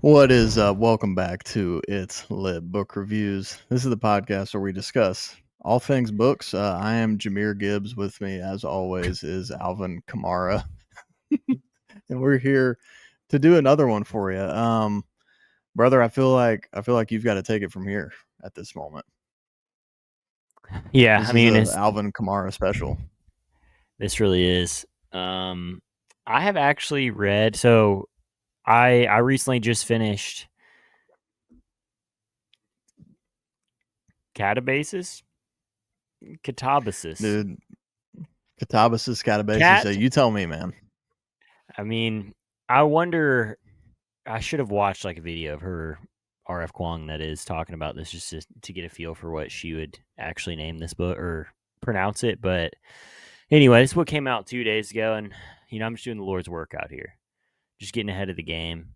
What is up? Welcome back to It's Lit Book Reviews. This is the podcast where we discuss all things books. I am Jameer Gibbs. With me, as always, is Alvin Kamara, and we're here to do another one for you, brother. I feel like you've got to take it from here at this moment. Yeah, This I is mean, a Alvin Kamara special. this really is. I have actually read. So I recently just finished Katabasis, Katabasis, Dude, Katabasis, Katabasis. Cat. You tell me, man. I mean, I wonder. I should have watched like a video of her, RF Kuang, that is talking about this, just to get a feel for what she would actually name this book or pronounce it. But anyway, this book came out 2 days ago, and I'm just doing the Lord's work out here, just getting ahead of the game,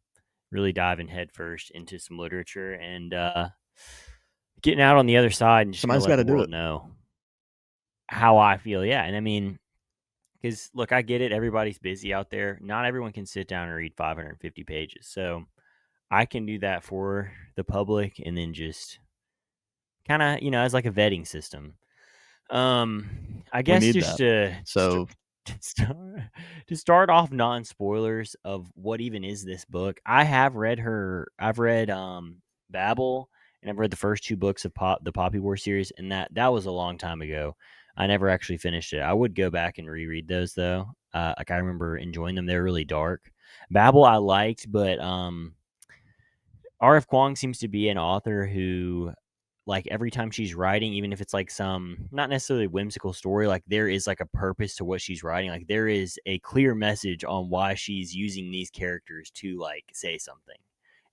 really diving headfirst into some literature and getting out on the other side and just going to Somebody's let got the to do world it. know how I feel. Yeah. And I mean, because look, I get it. Everybody's busy out there. Not everyone can sit down and read 550 pages. So I can do that for the public and then just kind of, as like a vetting system. I We guess need just that. to So start, to start off non spoilers of what even is this book. I've read Babel, and I've read the first two books of the Poppy War series, and that was a long time ago. I never actually finished it. I would go back and reread those though. Like I remember enjoying them. They're really dark. Babel I liked, but R.F. Kuang seems to be an author who, like, every time she's writing, even if it's like some not necessarily whimsical story, like there is like a purpose to what she's writing. Like there is a clear message on why she's using these characters to like say something,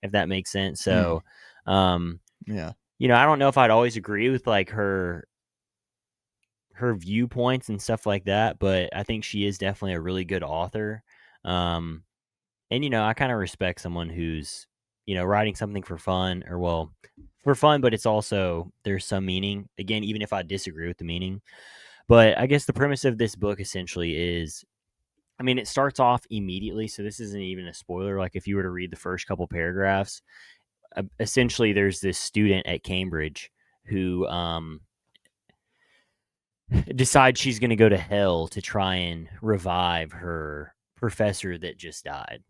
if that makes sense. So, um, yeah, I don't know if I'd always agree with like her viewpoints and stuff like that, but I think she is definitely a really good author. Um, and I kind of respect someone who's writing something for fun, or well, for fun, but it's also there's some meaning, again, even if I disagree with the meaning. But I guess the premise of this book essentially is, I mean, it starts off immediately, so this isn't even a spoiler. Like if you were to read the first couple paragraphs, essentially there's this student at Cambridge who decides she's going to go to hell to try and revive her professor that just died.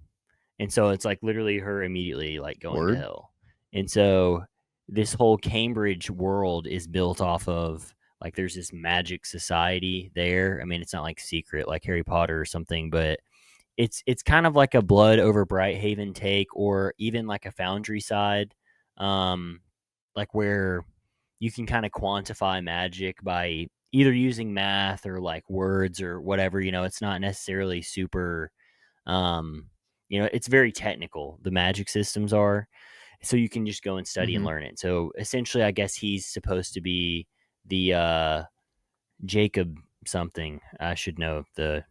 And so it's like literally her immediately like going to word. hell. And so this whole Cambridge world is built off of, like, there's this magic society there. I mean, it's not like secret like Harry Potter or something, but it's kind of like a Blood over Brighthaven take, or even like a Foundry side, um, like where you can kind of quantify magic by either using math or like words or whatever. It's not necessarily super um, it's very technical. The magic systems are, so you can just go and study and Mm-hmm. learn it. So essentially, I guess he's supposed to be the Jacob something. I should know the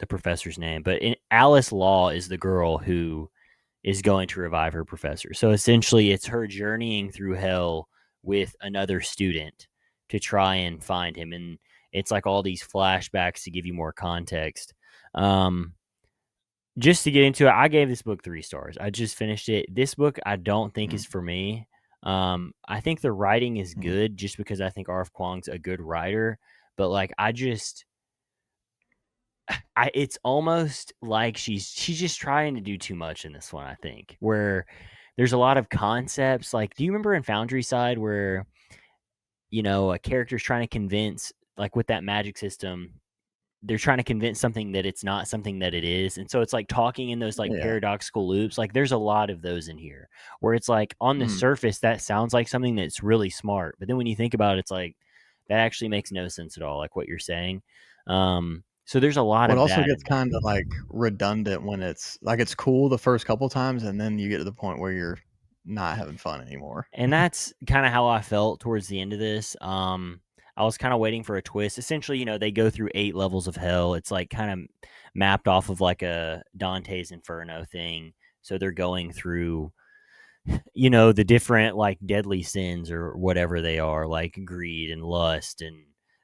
professor's name, but Alice Law is the girl who is going to revive her professor. So essentially, it's her journeying through hell with another student to try and find him, and it's like all these flashbacks to give you more context. Um, just to get into it, I gave this book 3 stars. I just finished it. This book I don't think is for me. I think the writing is Mm-hmm. good just because I think R.F. Kuang's a good writer, but like it's almost like she's just trying to do too much in this one, I think. Where there's a lot of concepts, like, do you remember in Foundry Side where a character's trying to convince, like, with that magic system, they're trying to convince something that it's not something that it is. And so it's like talking in those like Yeah. paradoxical loops. Like there's a lot of those in here where it's like on the Mm. surface that sounds like something that's really smart, but then when you think about it, it's like that actually makes no sense at all, like what you're saying. So there's a lot What of also that gets in there. kinda, like, redundant when it's cool the first couple times, and then you get to the point where you're not having fun anymore. And that's kind of how I felt towards the end of this. I was kind of waiting for a twist. Essentially, they go through 8 levels of hell. It's like kind of mapped off of like a Dante's Inferno thing. So they're going through, the different like deadly sins or whatever they are, like greed and lust and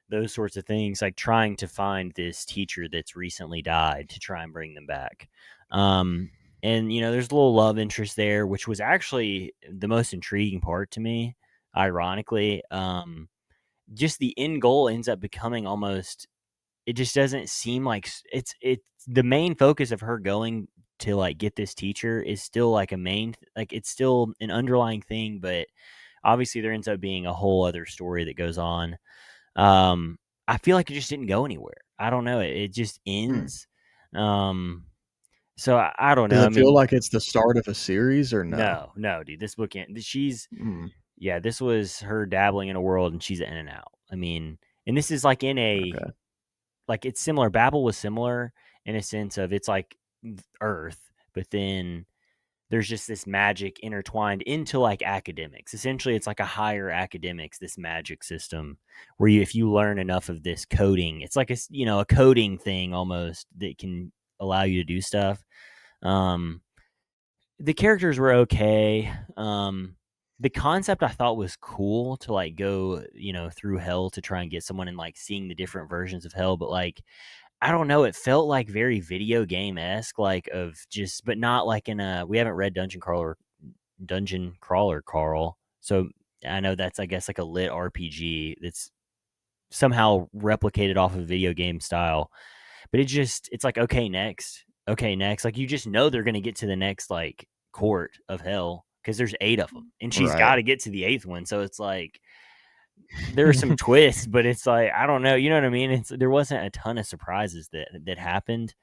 those sorts of things, like trying to find this teacher that's recently died to try and bring them back. Um, and there's a little love interest there, which was actually the most intriguing part to me. Ironically, just the end goal ends up becoming almost. It just doesn't seem like it's the main focus of her going to like get this teacher is still like a main, like it's still an underlying thing, but obviously there ends up being a whole other story that goes on. I feel like it just didn't go anywhere. I don't know. It just Hmm. ends. Um, so I don't Does know. I it feel mean, like it's the start of a series or no? no, no, dude. This book can't. She's Mm, Yeah. This was her dabbling in a world, and she's in and out. I mean, and this is like in a okay. like it's similar. Babel was similar in a sense of it's like Earth, but then there's just this magic intertwined into like academics. Essentially, it's like a higher academics, this magic system where if you learn enough of this coding, it's like a coding thing almost that can allow you to do stuff. Um, the characters were okay. The concept I thought was cool to like go, through hell to try and get someone and like seeing the different versions of hell, but like I don't know, it felt like very video game esque, like of just, but not like in a. We haven't read Dungeon Crawler, Carl. So I know that's, I guess, like a lit RPG that's somehow replicated off of video game style. But it's like okay, next. Like you just know they're gonna get to the next like court of hell because there's 8 of them, and she's got Right. to get to the 8th one. So it's like there are some twists, but it's like I don't know. You know what I mean? There wasn't a ton of surprises that happened.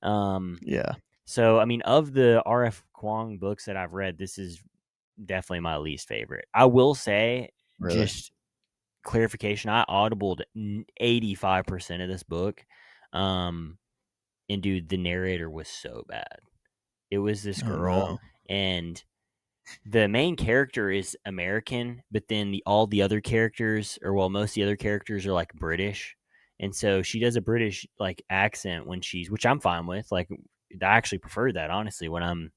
Um, Yeah. so I mean, of the R.F. Kuang books that I've read, this is definitely my least favorite. I will say, Really. just clarification, I audibled 85% of this book. Um, and dude, the narrator was so bad. It was this Oh girl, no. and the main character is American, but then all the other characters, or well, most of the other characters are like British, and so she does a British like accent when which I'm fine with. Like, I actually prefer that honestly when I'm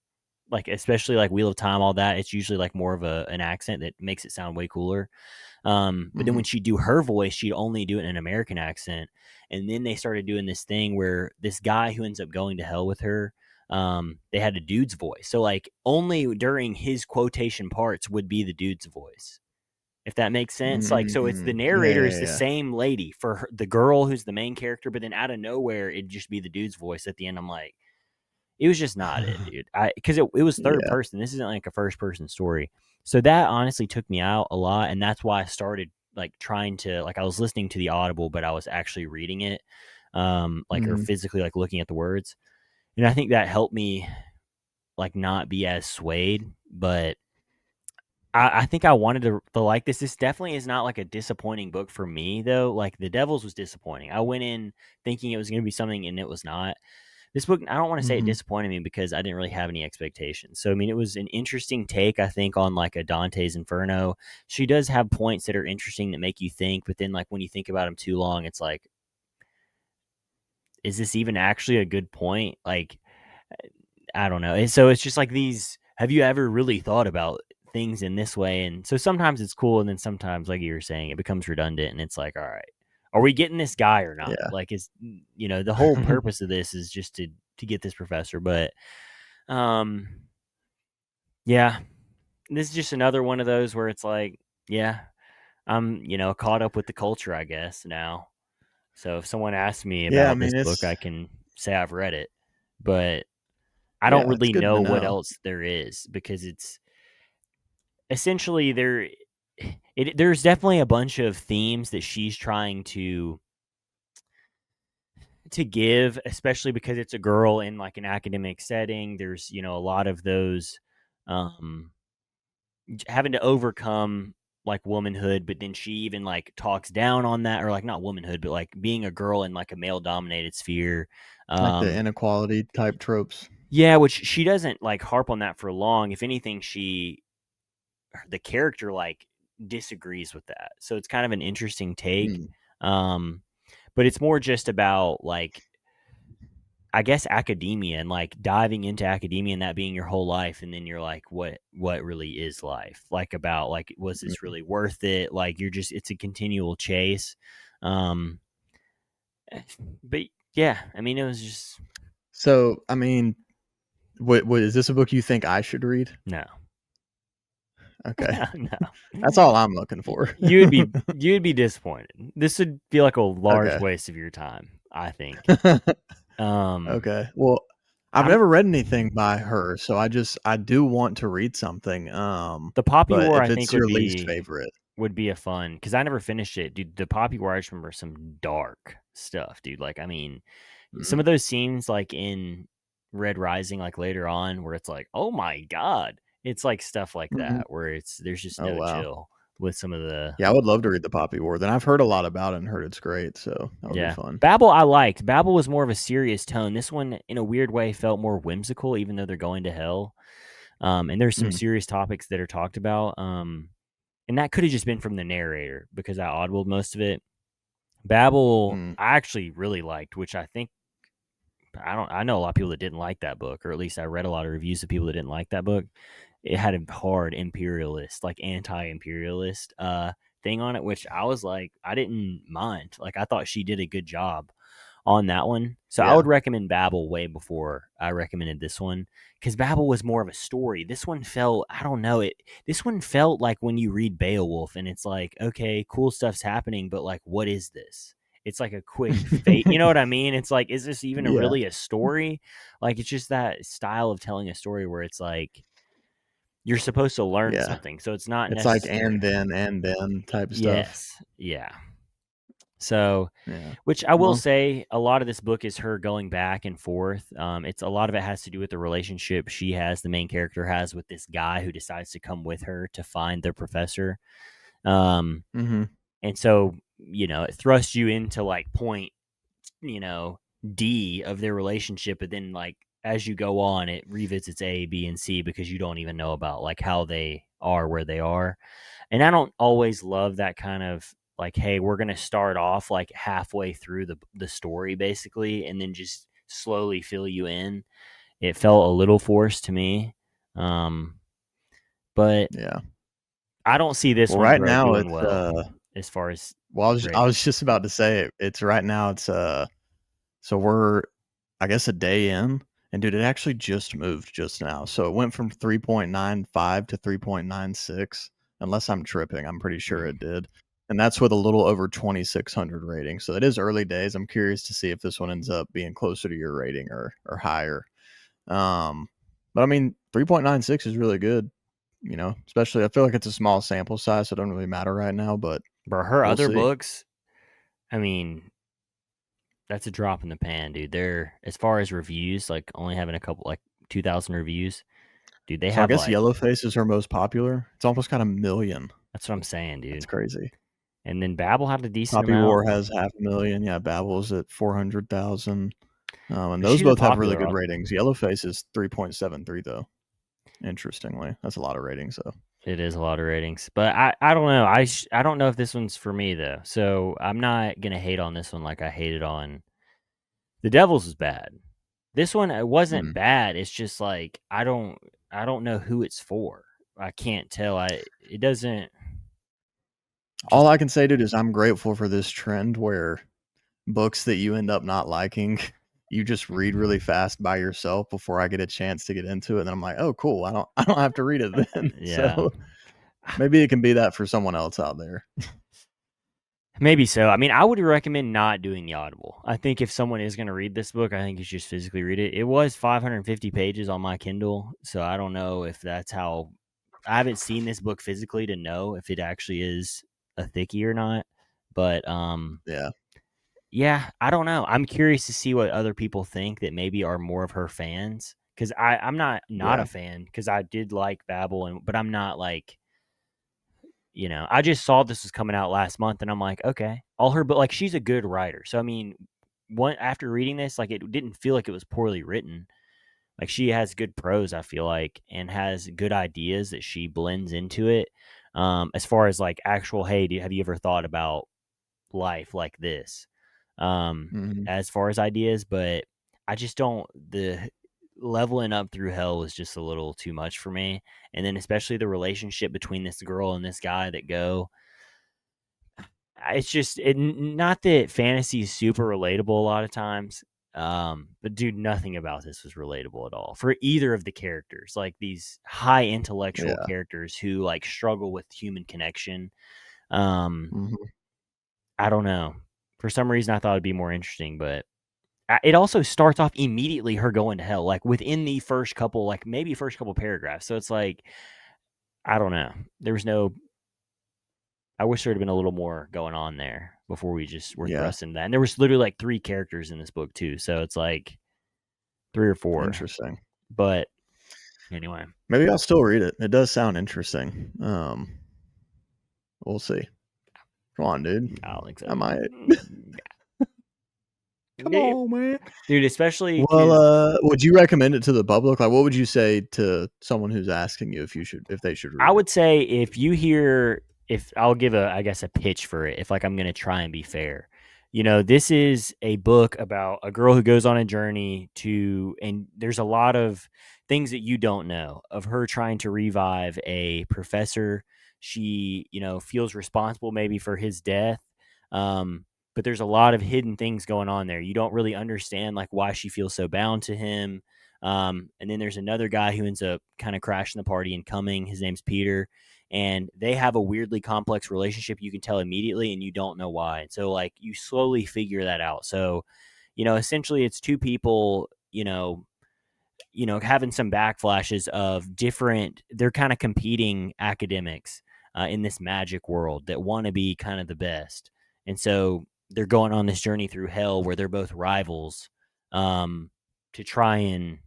like, especially like Wheel of Time, all that. It's usually like more of an accent that makes it sound way cooler. But then Hmm. when she'd do her voice, she'd only do it in an American accent. And then they started doing this thing where this guy who ends up going to hell with her, they had a dude's voice. So like only during his quotation parts would be the dude's voice. If that makes sense. Like, so it's the Yeah, narrator is yeah, the yeah. same lady for the girl who's the main character, but then out of nowhere, it'd just be the dude's voice at the end. I'm like, it was just not it, dude. Because it was third Yeah. person. This isn't like a first person story. So that honestly took me out a lot, and that's why I started like trying to like I was listening to the audible, but I was actually reading it, like or Mhm. physically like looking at the words, and I think that helped me like not be as swayed. But I think I wanted to like this. This definitely is not like a disappointing book for me though. Like The Devils was disappointing. I went in thinking it was going to be something, and it was not. This book, I don't want to say it Mhm. disappointed me because I didn't really have any expectations. So I mean, it was an interesting take, I think, on like a Dante's Inferno. She does have points that are interesting that make you think, but then like when you think about them too long, it's like, is this even actually a good point? Like, I don't know. And so it's just like these. Have you ever really thought about things in this way? And so sometimes it's cool, and then sometimes, like you were saying, it becomes redundant, and it's like, all right, are we getting this guy or not? Yeah. Like, the whole purpose of this is just to get this professor, but um, yeah, this is just another one of those where it's like, yeah, I'm, caught up with the culture, I guess, now. So if someone asks me Yeah, I about this mean, book, I it's can say I've read it, but I don't yeah, it's really good to know what know. else there is because it's essentially there's definitely a bunch of themes that she's trying to give, especially because it's a girl in like an academic setting. There's, a lot of those um having to overcome like womanhood, but then she even like talks down on that, or like not womanhood, but like being a girl in like a male dominated sphere. Like the Um, inequality type tropes. yeah, which she doesn't like harp on that for long. If anything, the character like disagrees with that. So it's kind of an interesting take. Mm, Um, but it's more just about like I guess academia and like diving into academia and that being your whole life, and then you're like, what really is life? Like about like was this mm. really worth it? Like it's a continual chase. Um but yeah, I mean it was just So, I mean, What is this a book you think I should read? No. Okay, that's No. all I'm looking for. You'd be disappointed. This would be like a large Okay. waste of your time, I think. Um, Okay. Well, I've I'm never read anything by her, so I do want to read something. the Poppy But War. if I think it's your least favorite, would be a fun because I never finished it, dude. The Poppy War, I just remember some dark stuff, dude. Like, I mean, some mm, of those scenes, like in Red Rising, like later on, where it's like, oh my god, it's like stuff like mhm. that where there's just Oh no wow, chill with some of the yeah, I would love to read the Poppy War. Then I've heard a lot about it and heard it's great, so that would be yeah. fun. Babel I liked. Babel was more of a serious tone. This one, in a weird way, felt more whimsical, even though they're going to hell. And there's some Mm, serious topics that are talked about. And that could have just been from the narrator because I audibled most of it. Babel, mm, I actually really liked, which I think I know a lot of people that didn't like that book, or at least I read a lot of reviews of people that didn't like that book. It had a hard imperialist, like anti-imperialist thing on it, which I was like, I didn't mind. Like I thought she did a good job on that one. So I yeah, would recommend Babel way before I recommended this one because Babel was more of a story. This one felt, I don't know it. This one felt like when you read Beowulf and it's like, okay, cool stuff's happening, but like, what is this? It's like a quick fate. You know what I mean? It's like, is this even yeah, really a story? Like, it's just that style of telling a story where it's like you're supposed to learn yeah. something, so it's not It's like necessary. and then type stuff. Yes, yeah. So Yeah. which I will Well, say, a lot of this book is her going back and forth. It's a lot of it has to do with the relationship she has, the main character has with this guy who decides to come with her to find their professor. Um, mhm. and so, it thrusts you into like point, D of their relationship, but then like as you go on, it revisits A, B, and C because you don't even know about like how they are where they are. And I don't always love that kind of like, hey, we're gonna start off like halfway through the story basically, and then just slowly fill you in. It felt a little forced to me, um, but Yeah. I don't see this Well, one right now doing it's, well as far as well, I was ratings. just about to say it. It's right now it's, so we're, I guess, a day in, and dude, it actually just moved just now. So it went from 3.95 to 3.96, unless I'm tripping. I'm pretty sure Mm. it did. And that's with a little over 2,600 ratings. So it is early days. I'm curious to see if this one ends up being closer to your rating or higher. Um, but I mean, 3.96 is really good, especially I feel like it's a small sample size, so it doesn't really matter right now, but But her we'll other see. books, I mean, that's a drop in the pan, dude. They're as far as reviews, like only having a couple, like 2,000 reviews, dude. They So I have guess like Yellowface is her most popular. It's almost got a million. that's what I'm saying, That's dude. crazy. And then Babel had a decent Poppy amount. War has half a million. Yeah, Babel's at 400,000. And But those she's a both have really popular good author. ratings. Yellowface is 3.73 though. Interestingly, that's a lot of ratings though. It is a lot of ratings, but I don't know. I don't know if this one's for me though. So I'm not gonna hate on this one like I hated on The Devil's is bad. This one it wasn't Mm. bad. It's just like I don't know who it's for. I can't tell. It doesn't All just I can say, dude, is I'm grateful for this trend where books that you end up not liking, you just read really fast by yourself before I get a chance to get into it. And then I'm like, oh, cool. I don't have to read it then. yeah. So maybe it can be that for someone else out there. Maybe so. I mean, I would recommend not doing the Audible. I think if someone is going to read this book, I think you should just physically read it. It was 550 pages on my Kindle, so I don't know if that's how. I haven't seen this book physically to know if it actually is a thickie or not. But Yeah. yeah, I don't know. I'm curious to see what other people think that maybe are more of her fans because I'm not a Yeah. fan because I did like Babel but I'm not like I just saw this was coming out last month, and I'm like, okay, all her, but like she's a good writer. So I mean, one after reading this, like it didn't feel like it was poorly written. Like she has good prose, I feel like, and has good ideas that she blends into it. As far as like actual, hey, have you ever thought about life like this? Mhm. As far as ideas, but I just don't the leveling up through hell was just a little too much for me. And then especially the relationship between this girl and this guy that go it's just not that fantasy is super relatable a lot of times, But dude, nothing about this was relatable at all for either of the characters. Like these high intellectual Yeah. characters who like struggle with human connection. Um, Mhm. I don't know. For some reason, I thought it'd be more interesting, but it also starts off immediately her going to hell, like within the first couple, like maybe first couple paragraphs. So it's like, I don't know. There was no. I wish there had been a little more going on there before we just were Yeah. thrust into that. And there was literally like 3 characters in this book too, so it's like 3 or 4. Interesting. But anyway, Maybe I'll still read it. It does sound interesting. We'll see. Come on, dude. I don't think so. I might. Come Nope. on, man. Dude, especially Well, because would you recommend it to the public? Like, what would you say to someone who's asking you if they should I read it? would say if you hear, if I'll give I guess a pitch for it, if like I'm going to try and be fair. This is a book about a girl who goes on a journey and there's a lot of things that you don't know of her trying to revive a professor. She, feels responsible maybe for his death. But there's a lot of hidden things going on there. You don't really understand like why she feels so bound to him. And then there's another guy who ends up kind of crashing the party and coming. His name's Peter. And they have a weirdly complex relationship. You can tell immediately, and you don't know why. And so, like, you slowly figure that out. So, essentially, it's 2 people, having some backflashes of different. They're kind of competing academics in this magic world that want to be kind of the best. And so they're going on this journey through hell where they're both rivals to try and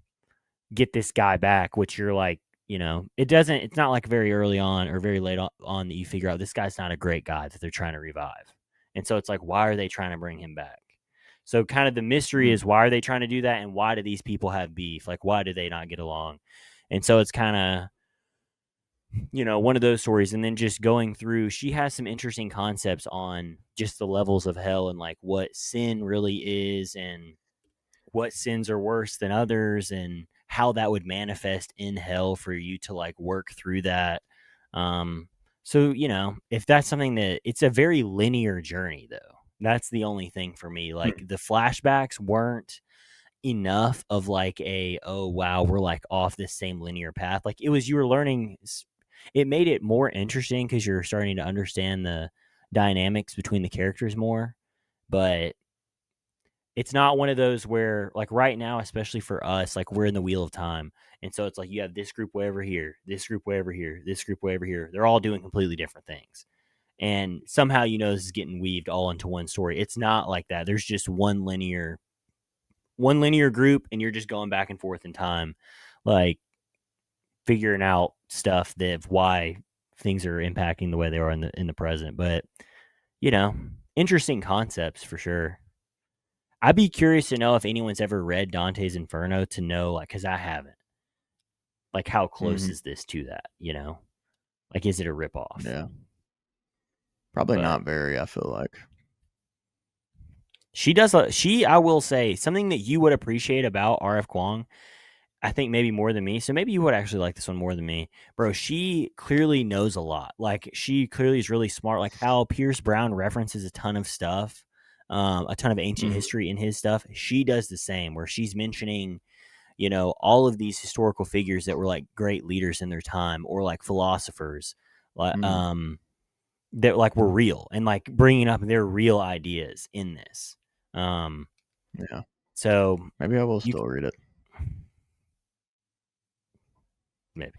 get this guy back, which you're like, it's not like very early on or very late on that you figure out this guy's not a great guy that they're trying to revive. And so it's like, why are they trying to bring him back? So kind of the mystery is, Mm. why are they trying to do that? And why do these people have beef? Like, why do they not get along? And so it's kind of, one of those stories. And then just going through, she has some interesting concepts on just the levels of hell and like what sin really is and what sins are worse than others and how that would manifest in hell for you to like work through that. Um, so, if that's something that it's a very linear journey though. That's the only thing for me. Like Mm. the flashbacks weren't enough of like oh wow, we're like off this same linear path. Like it was, you were learning, it made it more interesting because you're starting to understand the dynamics between the characters more. But it's not one of those where like right now, especially for us, like we're in the wheel of time. And so it's like you have this group way over here, this group way over here, this group way over here. They're all doing completely different things. And somehow this is getting weaved all into one story. It's not like that. There's just one linear group, and you're just going back and forth in time, like figuring out stuff that why things are impacting the way they are in the present. But you know, interesting concepts for sure. I'd be curious to know if anyone's ever read Dante's Inferno to know, like, because I haven't. Like, how close Mhm. is this to that? Like, is it a ripoff? Yeah. Probably But not very, I feel like. she does. I will say something that you would appreciate about R.F. Kuang. I think maybe more than me. So maybe you would actually like this one more than me, bro. She clearly knows a lot. Like, she clearly is really smart. Like how Pierce Brown references a ton of stuff, a ton of ancient Mhm. history in his stuff. She does the same, where she's mentioning all of these historical figures that were like great leaders in their time or like philosophers, like Mhm. that like were real and like bringing up their real ideas in this. Um, Yeah. so Maybe I will you still read it. maybe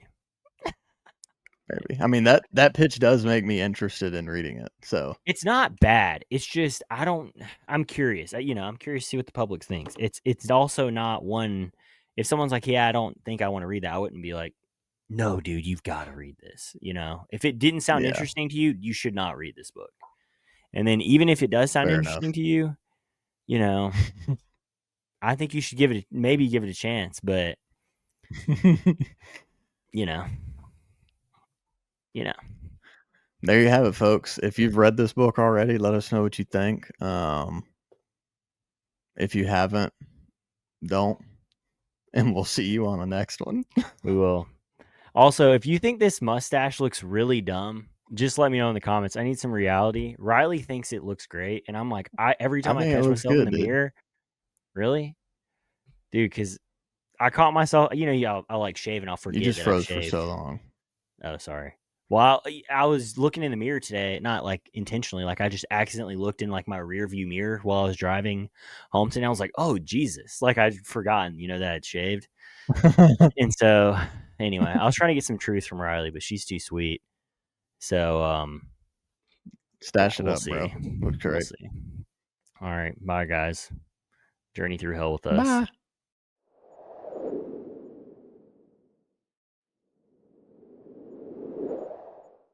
Maybe. I mean, that pitch does make me interested in reading it. So, it's not bad. It's just I don't. I'm curious. I'm curious to see what the public thinks. It's also not one. If someone's like, yeah, I don't think I want to read that, I wouldn't be like, no, dude, you've got to read this. If it didn't sound yeah. interesting to you, you should not read this book. And then even if it does sound Fair enough. interesting to you, you know, I think you should maybe give it a chance. But you know, you know, There you have it, folks. If you've read this book already, let us know what you think. If you haven't, don't. And we'll see you on the next one. we will. Also, if you think this mustache looks really dumb, just let me know in the comments. I need some reality. Riley thinks it looks great, and I'm like, every I time I think it catch looks myself in good, the dude. mirror, really, dude. Because I caught myself. I'll like shave and I'll You forget just that I've froze for shaved. so long. Oh, sorry. Well, I was looking in the mirror today, not like intentionally. Like I just accidentally looked in like my rear view mirror while I was driving home today. I was like, "Oh Jesus!" Like I'd forgotten, that I'd shaved. And so, anyway, I was trying to get some truth from Riley, but she's too sweet. So, yeah, Stash it we'll up, bro. see. Looks We'll great. see. All right, bye guys. Journey through hell with us. Bye.